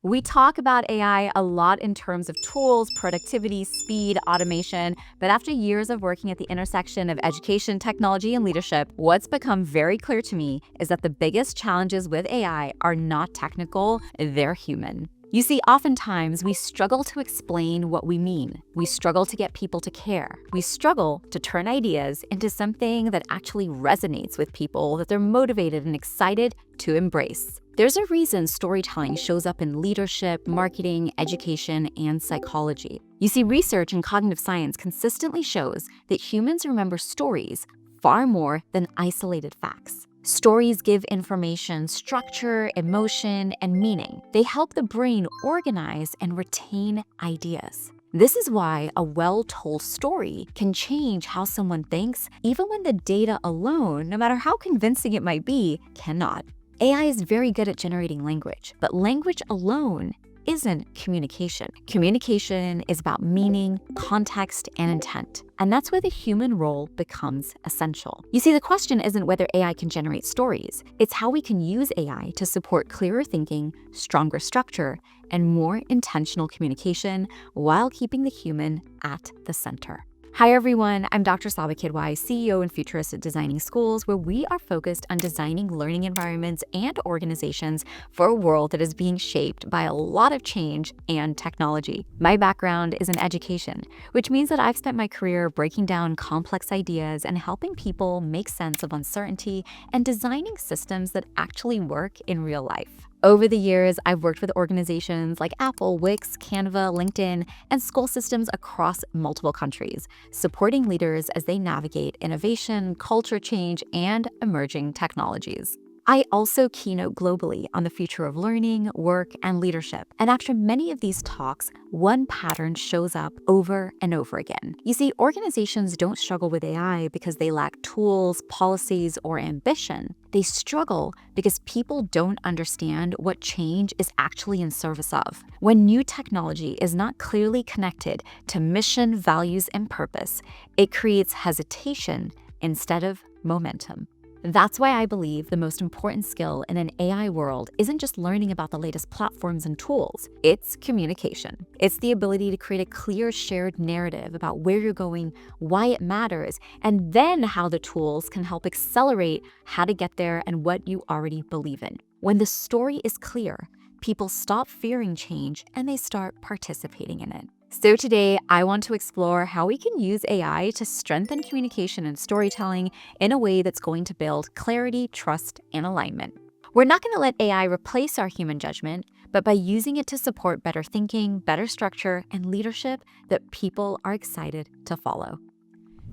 We talk about AI a lot in terms of tools, productivity, speed, automation, but after years of working at the intersection of education, technology, and leadership, what's become very clear to me is that the biggest challenges with AI are not technical, they're human. You see, oftentimes we struggle to explain what we mean. We struggle to get people to care. We struggle to turn ideas into something that actually resonates with people, that they're motivated and excited to embrace. There's a reason storytelling shows up in leadership, marketing, education, and psychology. You see, research in cognitive science consistently shows that humans remember stories far more than isolated facts. Stories give information structure, emotion, and meaning. They help the brain organize and retain ideas. This is why a well-told story can change how someone thinks, even when the data alone, no matter how convincing it might be, cannot. AI is very good at generating language, but language alone isn't communication. Communication is about meaning, context, and intent. And that's where the human role becomes essential. You see, the question isn't whether AI can generate stories. It's how we can use AI to support clearer thinking, stronger structure, and more intentional communication while keeping the human at the center. Hi everyone, I'm Dr. Sabba Quidwai, CEO and futurist at Designing Schools, where we are focused on designing learning environments and organizations for a world that is being shaped by a lot of change and technology. My background is in education, which means that I've spent my career breaking down complex ideas and helping people make sense of uncertainty and designing systems that actually work in real life. Over the years, I've worked with organizations like Apple, Wix, Canva, LinkedIn, and school systems across multiple countries, supporting leaders as they navigate innovation, culture change, and emerging technologies. I also keynote globally on the future of learning, work, and leadership. And after many of these talks, one pattern shows up over and over again. You see, organizations don't struggle with AI because they lack tools, policies, or ambition. They struggle because people don't understand what change is actually in service of. When new technology is not clearly connected to mission, values, and purpose, it creates hesitation instead of momentum. That's why I believe the most important skill in an AI world isn't just learning about the latest platforms and tools, it's communication. It's the ability to create a clear shared narrative about where you're going, why it matters, and then how the tools can help accelerate how to get there and what you already believe in. When the story is clear, people stop fearing change and they start participating in it. So today, I want to explore how we can use AI to strengthen communication and storytelling in a way that's going to build clarity, trust, and alignment. We're not going to let AI replace our human judgment, but by using it to support better thinking, better structure, and leadership that people are excited to follow.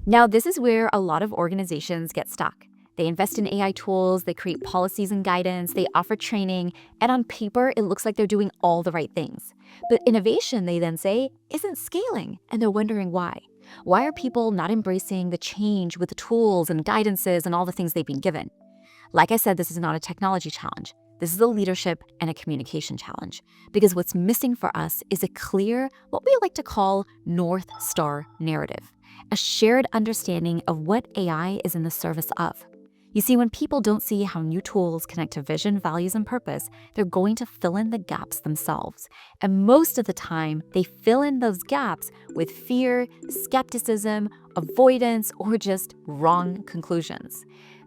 Now, this is where a lot of organizations get stuck. They invest in AI tools, they create policies and guidance, they offer training, and on paper, it looks like they're doing all the right things. But innovation, they then say, isn't scaling, and they're wondering why. Why are people not embracing the change with the tools and guidances and all the things they've been given? Like I said, this is not a technology challenge. This is a leadership and a communication challenge. Because what's missing for us is a clear, what we like to call North Star narrative, a shared understanding of what AI is in the service of. You see, when people don't see how new tools connect to vision, values, and purpose, they're going to fill in the gaps themselves. And most of the time, they fill in those gaps with fear, skepticism, avoidance, or just wrong conclusions.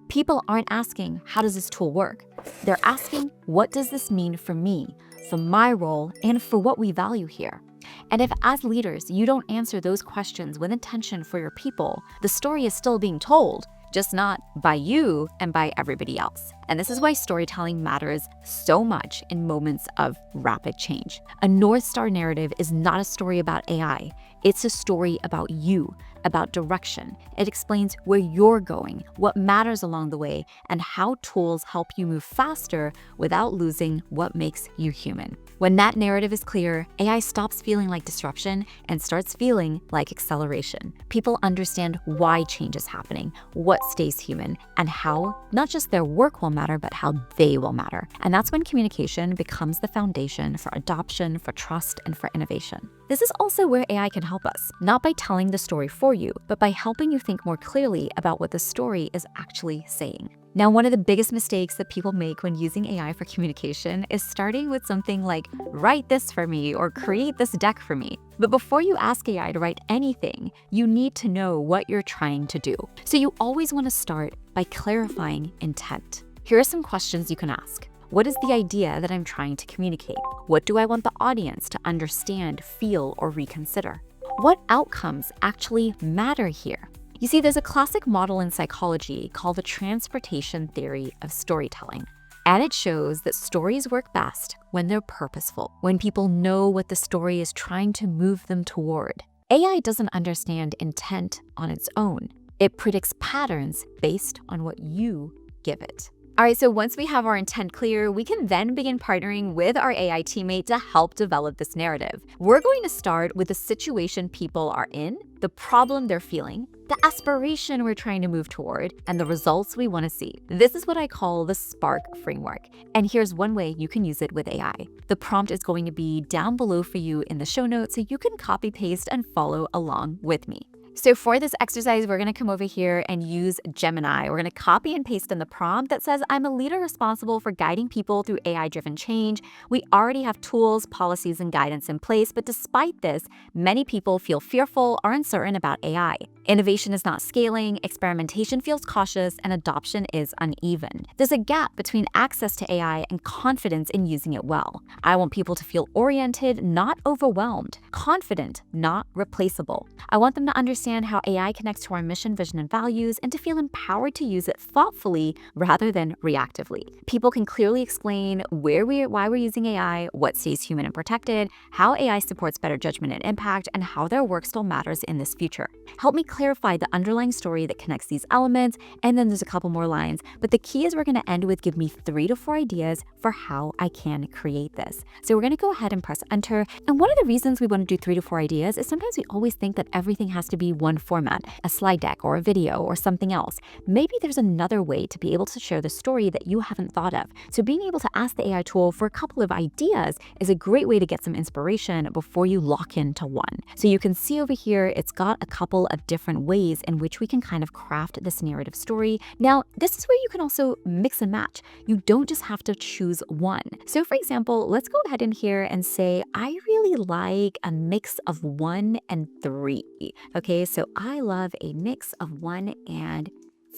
People aren't asking, how does this tool work? They're asking, what does this mean for me, for my role, and for what we value here? And if as leaders, you don't answer those questions with intention for your people, the story is still being told, just not by you and by everybody else. And this is why storytelling matters so much in moments of rapid change. A North Star narrative is not a story about AI. It's a story about you, about direction. It explains where you're going, what matters along the way, and how tools help you move faster without losing what makes you human. When that narrative is clear, AI stops feeling like disruption and starts feeling like acceleration. People understand why change is happening, what stays human, and how not just their work will matter, matter, but how they will matter. And that's when communication becomes the foundation for adoption, for trust, and for innovation. This is also where AI can help us, not by telling the story for you, but by helping you think more clearly about what the story is actually saying. Now, one of the biggest mistakes that people make when using AI for communication is starting with something like, write this for me or create this deck for me. But before you ask AI to write anything, you need to know what you're trying to do. So you always want to start by clarifying intent. Here are some questions you can ask. What is the idea that I'm trying to communicate? What do I want the audience to understand, feel, or reconsider? What outcomes actually matter here? You see, there's a classic model in psychology called the transportation theory of storytelling. And it shows that stories work best when they're purposeful, when people know what the story is trying to move them toward. AI doesn't understand intent on its own. It predicts patterns based on what you give it. All right, so once we have our intent clear, we can then begin partnering with our AI teammate to help develop this narrative. We're going to start with the situation people are in, the problem they're feeling, the aspiration we're trying to move toward, and the results we want to see. This is what I call the SPARK framework. And here's one way you can use it with AI. The prompt is going to be down below for you in the show notes so you can copy paste and follow along with me. So for this exercise, we're gonna come over here and use Gemini. We're gonna copy and paste in the prompt that says, I'm a leader responsible for guiding people through AI-driven change. We already have tools, policies, and guidance in place, but despite this, many people feel fearful or uncertain about AI. Innovation is not scaling, experimentation feels cautious, and adoption is uneven. There's a gap between access to AI and confidence in using it well. I want people to feel oriented, not overwhelmed, confident, not replaceable. I want them to understand how AI connects to our mission, vision, and values, and to feel empowered to use it thoughtfully rather than reactively. People can clearly explain why we're using AI, what stays human and protected, how AI supports better judgment and impact, and how their work still matters in this future. Help me clarify the underlying story that connects these elements, and then there's a couple more lines. But the key is we're going to end with give me 3 to 4 ideas for how I can create this. So we're going to go ahead and press enter. And one of the reasons we want to do 3 to 4 ideas is sometimes we always think that everything has to be one format, a slide deck or a video or something else. Maybe there's another way to be able to share the story that you haven't thought of. So being able to ask the AI tool for a couple of ideas is a great way to get some inspiration before you lock into one. So you can see over here, it's got a couple of different ways in which we can kind of craft this narrative story. Now, this is where you can also mix and match. You don't just have to choose one. So for example, let's go ahead in here and say, I really like a mix of 1 and 3. Okay, so I love a mix of 1 and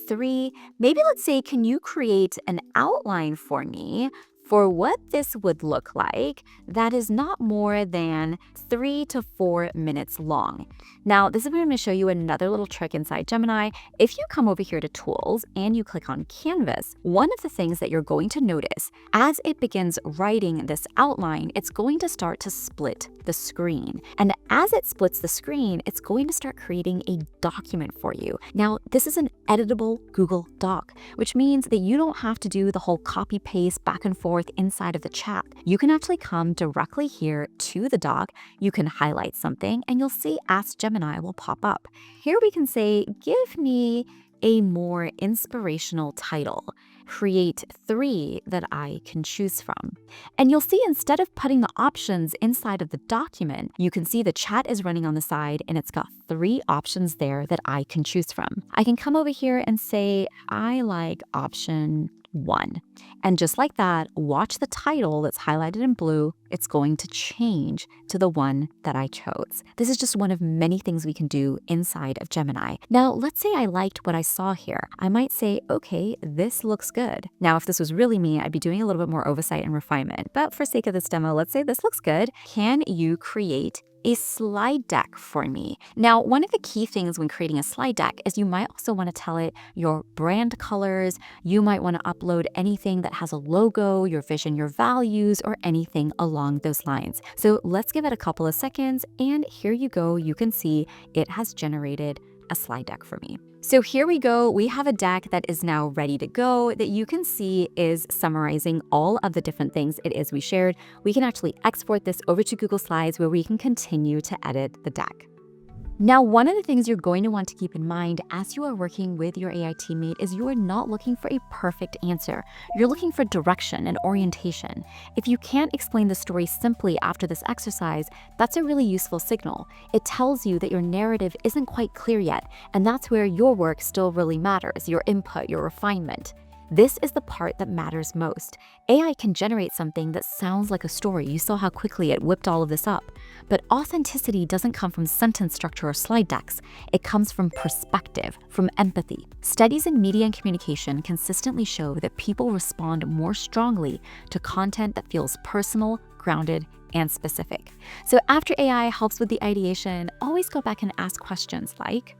3. Maybe let's say, can you create an outline for me for what this would look like that is not more than 3 to 4 minutes long. Now, this is where I'm going to show you another little trick inside Gemini. If you come over here to Tools and you click on Canvas, one of the things that you're going to notice as it begins writing this outline, it's going to start to split the screen. And as it splits the screen, it's going to start creating a document for you. Now, this is an editable Google Doc, which means that you don't have to do the whole copy paste back and forth inside of the chat. You can actually come directly here to the doc. You can highlight something and you'll see Ask Gemini will pop up. Here we can say, give me a more inspirational title. Create 3 that I can choose from. And you'll see instead of putting the options inside of the document, you can see the chat is running on the side and it's got 3 options there that I can choose from. I can come over here and say, I like option 1. And just like that, watch the title that's highlighted in blue. It's going to change to the one that I chose. This is just one of many things we can do inside of Gemini. Now, let's say I liked what I saw here. I might say, okay, this looks good. Now, if this was really me, I'd be doing a little bit more oversight and refinement. But for sake of this demo, let's say this looks good. Can you create a slide deck for me? Now, one of the key things when creating a slide deck is you might also want to tell it your brand colors. You might want to upload anything that has a logo, your vision, your values, or anything along those lines. So let's give it a couple of seconds. And here you go. You can see it has generated a slide deck for me. So here we go. We have a deck that is now ready to go that you can see is summarizing all of the different things it is we shared. We can actually export this over to Google Slides where we can continue to edit the deck. Now, one of the things you're going to want to keep in mind as you are working with your AI teammate is you are not looking for a perfect answer. You're looking for direction and orientation. If you can't explain the story simply after this exercise, that's a really useful signal. It tells you that your narrative isn't quite clear yet, and that's where your work still really matters, your input, your refinement. This is the part that matters most. AI can generate something that sounds like a story. You saw how quickly it whipped all of this up. But authenticity doesn't come from sentence structure or slide decks. It comes from perspective, from empathy. Studies in media and communication consistently show that people respond more strongly to content that feels personal, grounded, and specific. So after AI helps with the ideation, always go back and ask questions like,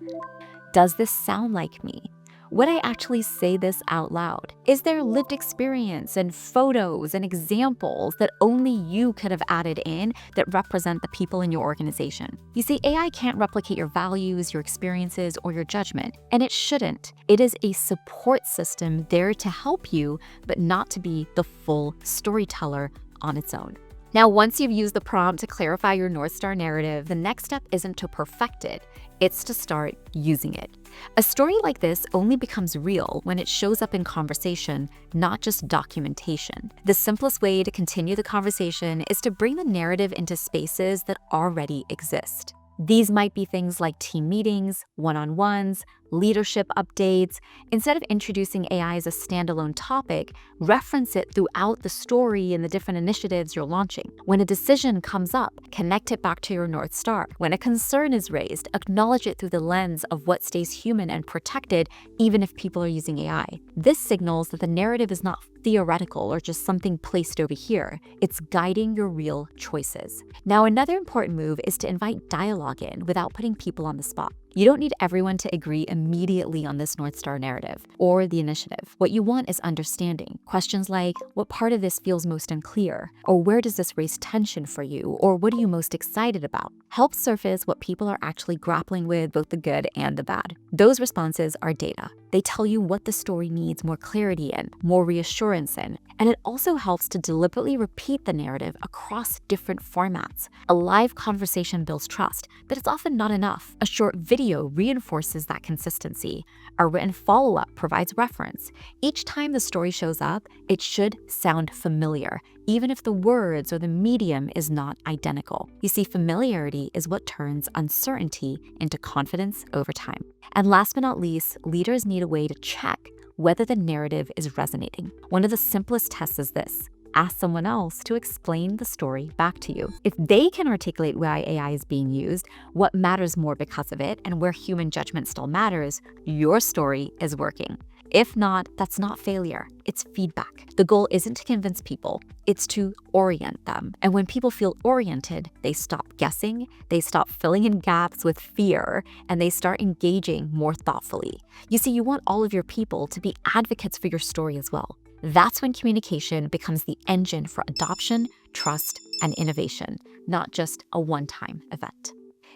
does this sound like me? Would I actually say this out loud? Is there lived experience and photos and examples that only you could have added in that represent the people in your organization? You see, AI can't replicate your values, your experiences, or your judgment, and it shouldn't. It is a support system there to help you, but not to be the full storyteller on its own. Now, once you've used the prompt to clarify your North Star narrative, the next step isn't to perfect it, it's to start using it. A story like this only becomes real when it shows up in conversation, not just documentation. The simplest way to continue the conversation is to bring the narrative into spaces that already exist. These might be things like team meetings, one-on-ones, leadership updates. Instead of introducing AI as a standalone topic, reference it throughout the story and the different initiatives you're launching. When a decision comes up, connect it back to your North Star. When a concern is raised, acknowledge it through the lens of what stays human and protected, even if people are using AI. This signals that the narrative is not theoretical or just something placed over here. It's guiding your real choices. Now, another important move is to invite dialogue in without putting people on the spot. You don't need everyone to agree immediately on this North Star narrative or the initiative. What you want is understanding. Questions like, what part of this feels most unclear? Or where does this raise tension for you? Or what are you most excited about? Help surface what people are actually grappling with, both the good and the bad. Those responses are data. They tell you what the story needs more clarity in, more reassurance in, and it also helps to deliberately repeat the narrative across different formats. A live conversation builds trust, but it's often not enough. A short video reinforces that consistency. A written follow-up provides reference. Each time the story shows up, it should sound familiar, even if the words or the medium is not identical. You see, familiarity is what turns uncertainty into confidence over time. And last but not least, leaders need a way to check whether the narrative is resonating. One of the simplest tests is this. Ask someone else to explain the story back to you. If they can articulate why AI is being used, what matters more because of it, and where human judgment still matters, your story is working. If not, that's not failure, it's feedback. The goal isn't to convince people, it's to orient them. And when people feel oriented, they stop guessing, they stop filling in gaps with fear, and they start engaging more thoughtfully. You see, you want all of your people to be advocates for your story as well. That's when communication becomes the engine for adoption, trust, and innovation, not just a one-time event.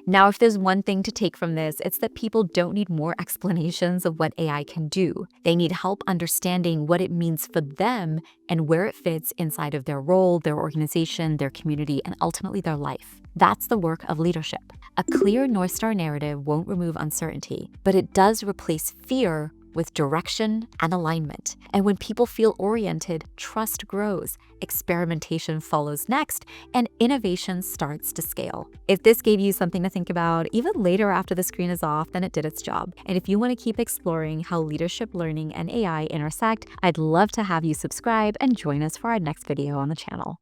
Now, if there's one thing to take from this, it's that people don't need more explanations of what AI can do. They need help understanding what it means for them and where it fits inside of their role, their organization, their community, and ultimately their life. That's the work of leadership. A clear North Star narrative won't remove uncertainty, but it does replace fear with direction and alignment. And when people feel oriented, trust grows, experimentation follows next, and innovation starts to scale. If this gave you something to think about, even later after the screen is off, then it did its job. And if you want to keep exploring how leadership learning and AI intersect, I'd love to have you subscribe and join us for our next video on the channel.